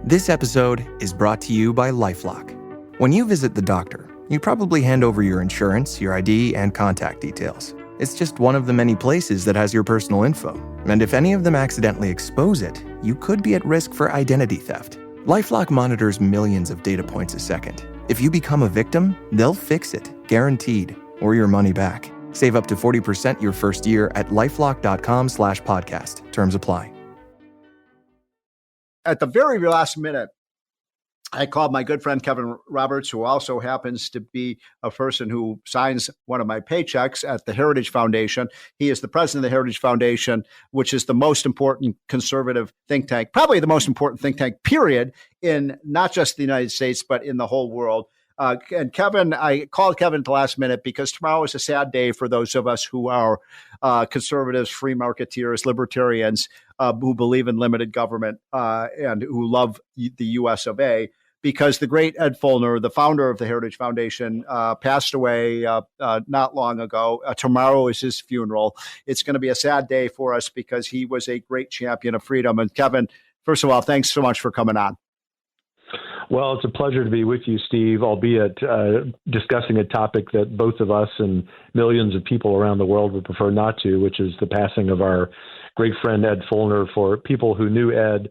This episode is brought to you by LifeLock. When you visit the doctor, you probably hand over your insurance, your ID, and contact details. It's just one of the many places that has your personal info. And if any of them accidentally expose it, you could be at risk for identity theft. LifeLock monitors millions of data points a second. If you become a victim, they'll fix it, guaranteed, or your money back. Save up to 40% your first year at lifelock.com/podcast. Terms apply. At the very last minute, I called my good friend Kevin Roberts, who also happens to be a person who signs one of my paychecks at the Heritage Foundation. He is the president of the Heritage Foundation, which is the most important conservative think tank, probably the most important think tank, period, in not just the United States, but in the whole world. And Kevin, I called Kevin at the last minute because tomorrow is a sad day for those of us who are conservatives, free marketeers, libertarians, who believe in limited government and who love the U.S. of A. Because the great Ed Feulner, the founder of the Heritage Foundation, passed away not long ago. Tomorrow is his funeral. It's going to be a sad day for us because he was a great champion of freedom. And Kevin, first of all, thanks so much for coming on. Well, it's a pleasure to be with you, Steve, albeit discussing a topic that both of us and millions of people around the world would prefer not to, which is the passing of our great friend Ed Feulner. For people who knew Ed,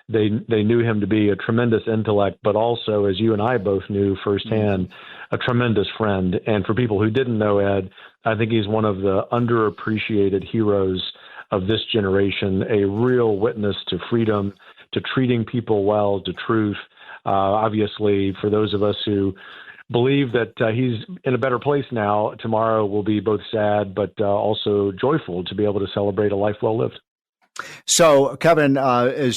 they knew him to be a tremendous intellect, but also, as you and I both knew firsthand, a tremendous friend. And for people who didn't know Ed, I think he's one of the underappreciated heroes of this generation, a real witness to freedom, to treating people well, to truth. Obviously, for those of us who believe that he's in a better place now, tomorrow will be both sad but also joyful to be able to celebrate a life well lived. So, Kevin, Ed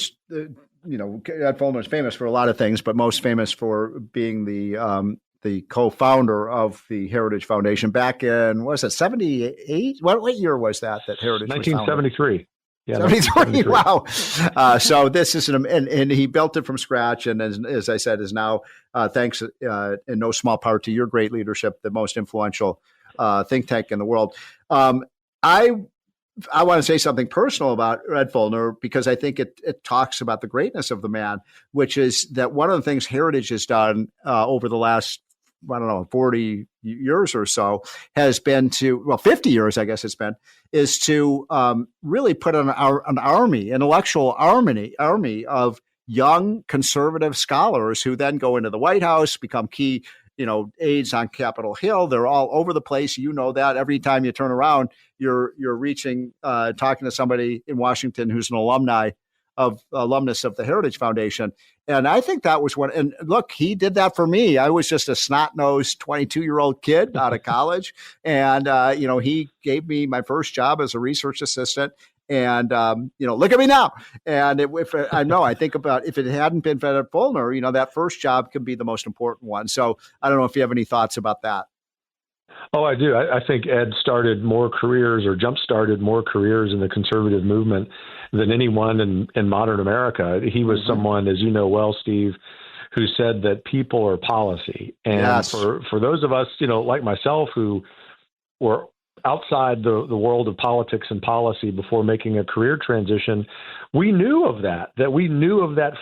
Feulner is famous for a lot of things, but most famous for being the co-founder of the Heritage Foundation back in, what was it, 78? What year was that Heritage 1973. Was Yeah, 73. Wow. So this is and he built it from scratch. And as I said, is now, thanks in no small part to your great leadership, the most influential think tank in the world. I want to say something personal about Ed Feulner because I think it talks about the greatness of the man, which is that one of the things Heritage has done over the last, 40 years or so has been 50 years, I guess it's been, is to really put an army, intellectual army of young conservative scholars who then go into the White House, become key, aides on Capitol Hill. They're all over the place. You know that every time you turn around, you're talking to somebody in Washington who's an alumnus of the Heritage Foundation. And I think that was and look, he did that for me. I was just a snot-nosed 22-year-old kid out of college. And, he gave me my first job as a research assistant. And, look at me now. And I think about if it hadn't been for Ed Feulner, that first job could be the most important one. So I don't know if you have any thoughts about that. Oh, I do. I think Ed started more careers or jump-started more careers in the conservative movement than anyone in modern America. He was someone, as you know well, Steve, who said that people are policy. And yes. for those of us, like myself, who were outside the world of politics and policy before making a career transition, we knew of that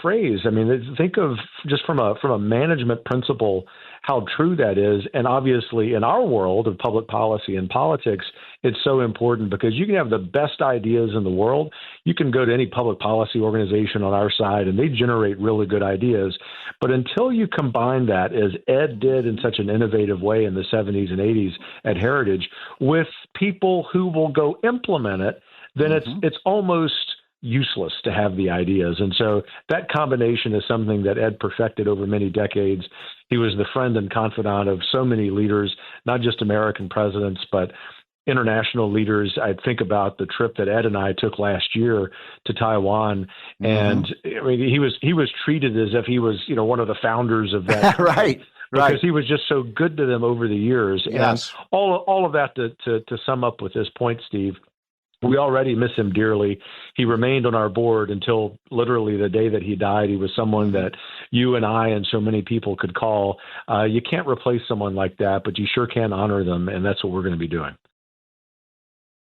phrase. I mean, think of just from a management principle, how true that is. And obviously in our world of public policy and politics, it's so important because you can have the best ideas in the world. You can go to any public policy organization on our side and they generate really good ideas. But until you combine that, as Ed did in such an innovative way in the 70s and 80s at Heritage, with people who will go implement it, then it's almost useless to have the ideas. And so that combination is something that Ed perfected over many decades. He was the friend and confidant of so many leaders, not just American presidents, but international leaders. I think about the trip that Ed and I took last year to Taiwan. And I mean, he was treated as if he was, one of the founders of that. Right. Because he was just so good to them over the years. Yes. And all of that to sum up with this point, Steve, we already miss him dearly. He remained on our board until literally the day that he died. He was someone that you and I and so many people could call. You can't replace someone like that, but you sure can honor them, and that's what we're going to be doing.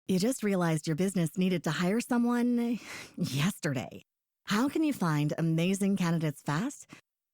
You just realized your business needed to hire someone yesterday. How can you find amazing candidates fast?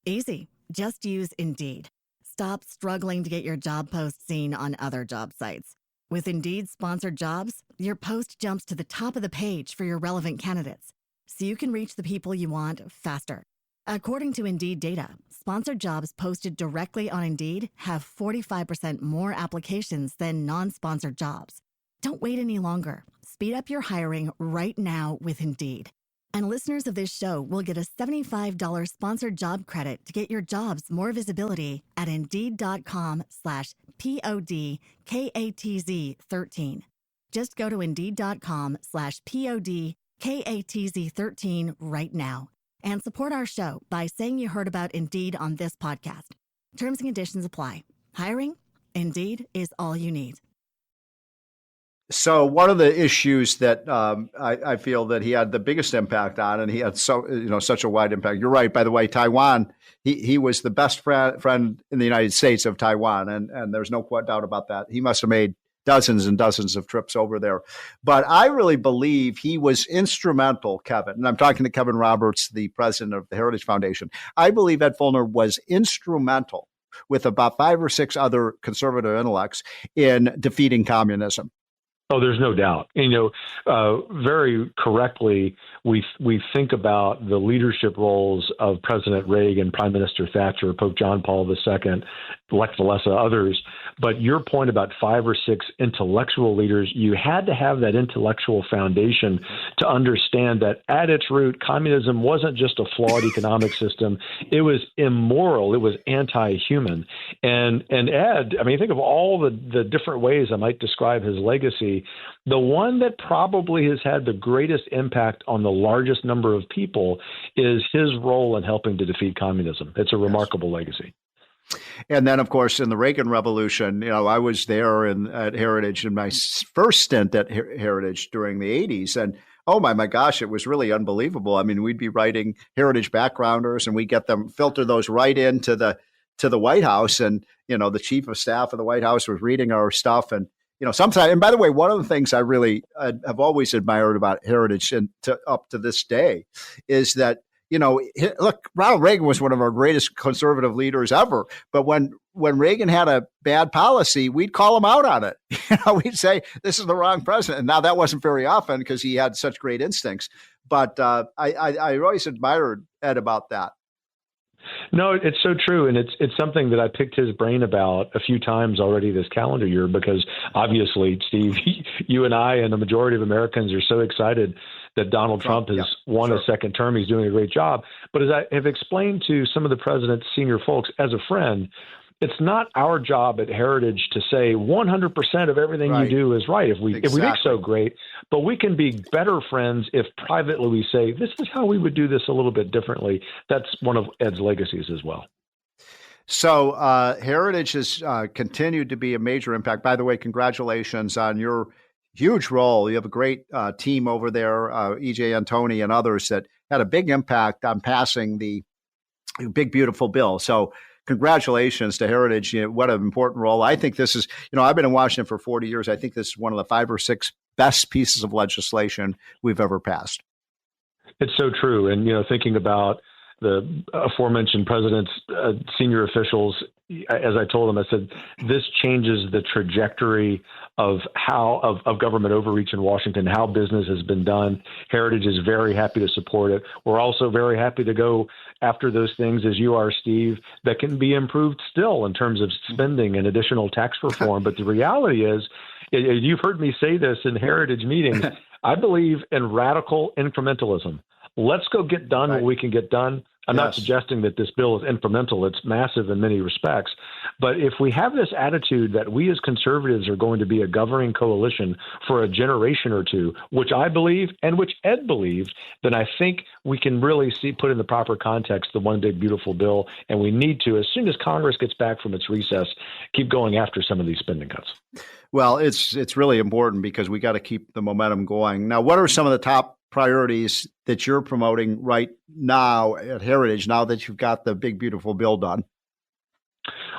Easy. Just use Indeed. Stop struggling to get your job post seen on other job sites. With Indeed sponsored jobs, your post jumps to the top of the page for your relevant candidates, so you can reach the people you want faster. According to Indeed data, sponsored jobs posted directly on Indeed have 45% more applications than non-sponsored jobs. Don't wait any longer. Speed up your hiring right now with Indeed. And listeners of this show will get a $75 sponsored job credit to get your jobs more visibility at Indeed.com/PODKATZ13. Just go to Indeed.com/PODKATZ13 right now and support our show by saying you heard about Indeed on this podcast. Terms and conditions apply. Hiring? Indeed is all you need. So one of the issues that I feel that he had the biggest impact on, and he had such a wide impact. You're right, by the way, Taiwan. He was the best friend in the United States of Taiwan, and there's no doubt about that. He must have made dozens and dozens of trips over there. But I really believe he was instrumental, Kevin, and I'm talking to Kevin Roberts, the president of the Heritage Foundation. I believe Ed Feulner was instrumental with about 5 or 6 other conservative intellects in defeating communism. Oh, there's no doubt. Very correctly, we think about the leadership roles of President Reagan, Prime Minister Thatcher, Pope John Paul II, Lech Walesa, others. But your point about 5 or 6 intellectual leaders, you had to have that intellectual foundation to understand that at its root, communism wasn't just a flawed economic system. It was immoral. It was anti-human. And Ed, I mean, think of all the different ways I might describe his legacy. The one that probably has had the greatest impact on the largest number of people is his role in helping to defeat communism. It's a remarkable legacy. And then, of course, in the Reagan Revolution, I was there at Heritage in my first stint at Heritage during the 80s. And oh my gosh, it was really unbelievable. I mean, we'd be writing Heritage backgrounders and we get them, filter those right into the White House. And, the chief of staff of the White House was reading our stuff. And, sometimes, and by the way, one of the things I really have always admired about Heritage and up to this day is that, look, Ronald Reagan was one of our greatest conservative leaders ever. But when Reagan had a bad policy, we'd call him out on it. We'd say, this is the wrong president. And now that wasn't very often because he had such great instincts. But I always admired Ed about that. No, it's so true. And it's something that I picked his brain about a few times already this calendar year, because obviously, Steve, you and I and the majority of Americans are so excited that Donald Trump has won a second term. He's doing a great job. But as I have explained to some of the president's senior folks as a friend, it's not our job at Heritage to say 100% of everything you do is right. If we think so, great. But we can be better friends if privately we say, this is how we would do this a little bit differently. That's one of Ed's legacies as well. So Heritage has continued to be a major impact. By the way, congratulations on your huge role. You have a great team over there, E.J. Antoni and others that had a big impact on passing the big, beautiful bill. So congratulations to Heritage. What an important role. I think this is, I've been in Washington for 40 years. I think this is one of the 5 or 6 best pieces of legislation we've ever passed. It's so true. And, thinking about the aforementioned president's senior officials, as I told them, I said, this changes the trajectory of government overreach in Washington, how business has been done. Heritage is very happy to support it. We're also very happy to go after those things, as you are, Steve, that can be improved still in terms of spending and additional tax reform. But the reality is, you've heard me say this in Heritage meetings, I believe in radical incrementalism. Let's go get done what we can get done. I'm not suggesting that this bill is incremental. It's massive in many respects. But if we have this attitude that we as conservatives are going to be a governing coalition for a generation or two, which I believe and which Ed believed, then I think we can really put in the proper context the one big beautiful bill. And we need to, as soon as Congress gets back from its recess, keep going after some of these spending cuts. Well, it's really important because we got to keep the momentum going. Now, what are some of the top priorities that you're promoting right now at Heritage, now that you've got the big, beautiful bill done?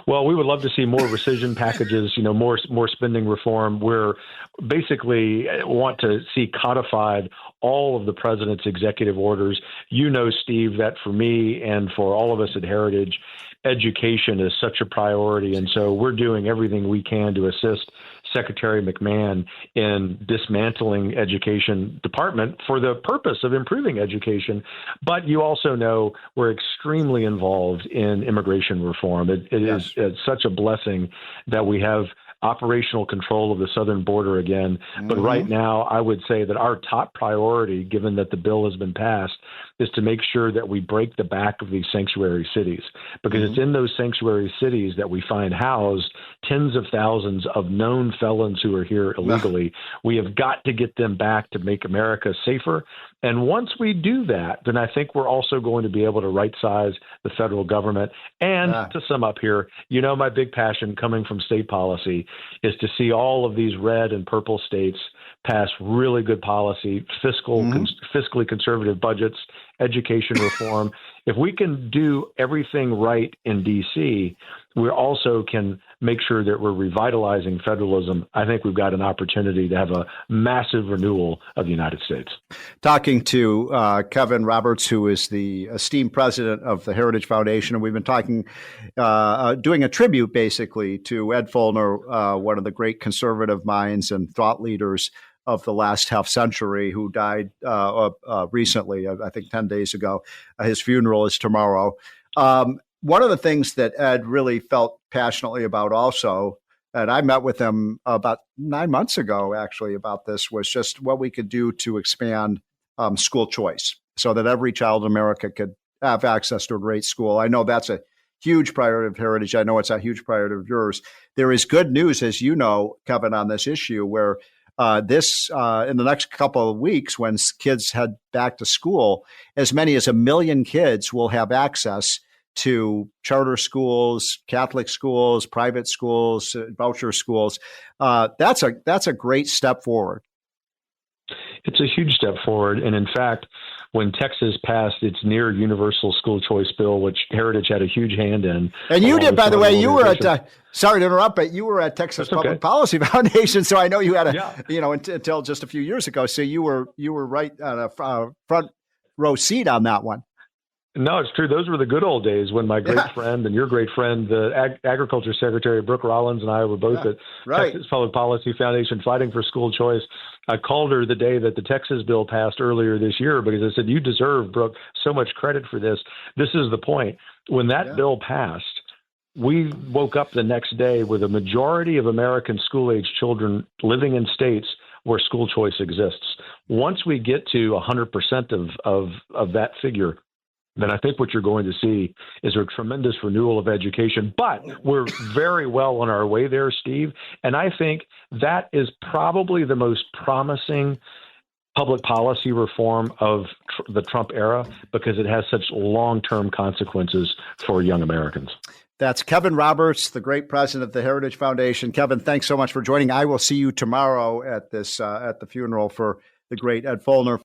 Well, we would love to see more rescission packages, more spending reform. We're basically want to see codified all of the president's executive orders. Steve, that for me and for all of us at Heritage, education is such a priority. And so we're doing everything we can to assist Secretary McMahon in dismantling education department for the purpose of improving education. But you also know we're extremely involved in immigration reform. It is it's such a blessing that we have operational control of the southern border again. But right now, I would say that our top priority, given that the bill has been passed, is to make sure that we break the back of these sanctuary cities, because it's in those sanctuary cities that we find housed tens of thousands of known felons who are here illegally. We have got to get them back to make America safer. And once we do that, then I think we're also going to be able to right-size the federal government. And to sum up here, my big passion coming from state policy is to see all of these red and purple states pass really good policy, fiscally conservative budgets, education reform. If we can do everything right in D.C., we also can make sure that we're revitalizing federalism. I think we've got an opportunity to have a massive renewal of the United States. Talking to Kevin Roberts, who is the esteemed president of the Heritage Foundation, and we've been talking, doing a tribute basically to Ed Feulner, one of the great conservative minds and thought leaders of the last half century, who died recently, I think 10 days ago. His funeral is tomorrow. One of the things that Ed really felt passionately about also, and I met with him about 9 months ago, actually, about this, was just what we could do to expand school choice so that every child in America could have access to a great school. I know that's a huge priority of Heritage. I know it's a huge priority of yours. There is good news, as you know, Kevin, on this issue, where in the next couple of weeks, when kids head back to school, as many as 1 million kids will have access to charter schools, Catholic schools, private schools, voucher schools. That's a great step forward. It's a huge step forward. And in fact, when Texas passed its near universal school choice bill, which Heritage had a huge hand in. And you did, by the way, you were at, sorry to interrupt, but you were at Texas Public Policy Foundation. So I know you had until just a few years ago. So you were right on a front row seat on that one. No, it's true. Those were the good old days when my great friend and your great friend, the Agriculture Secretary Brooke Rollins, and I were both at Texas Public Policy Foundation fighting for school choice. I called her the day that the Texas bill passed earlier this year because I said, you deserve, Brooke, so much credit for this. This is the point. When that bill passed, we woke up the next day with a majority of American school-age children living in states where school choice exists. Once we get to 100% of that figure, then I think what you're going to see is a tremendous renewal of education. But we're very well on our way there, Steve. And I think that is probably the most promising public policy reform of the Trump era because it has such long-term consequences for young Americans. That's Kevin Roberts, the great president of the Heritage Foundation. Kevin, thanks so much for joining. I will see you tomorrow at this at the funeral for the great Ed Feulner.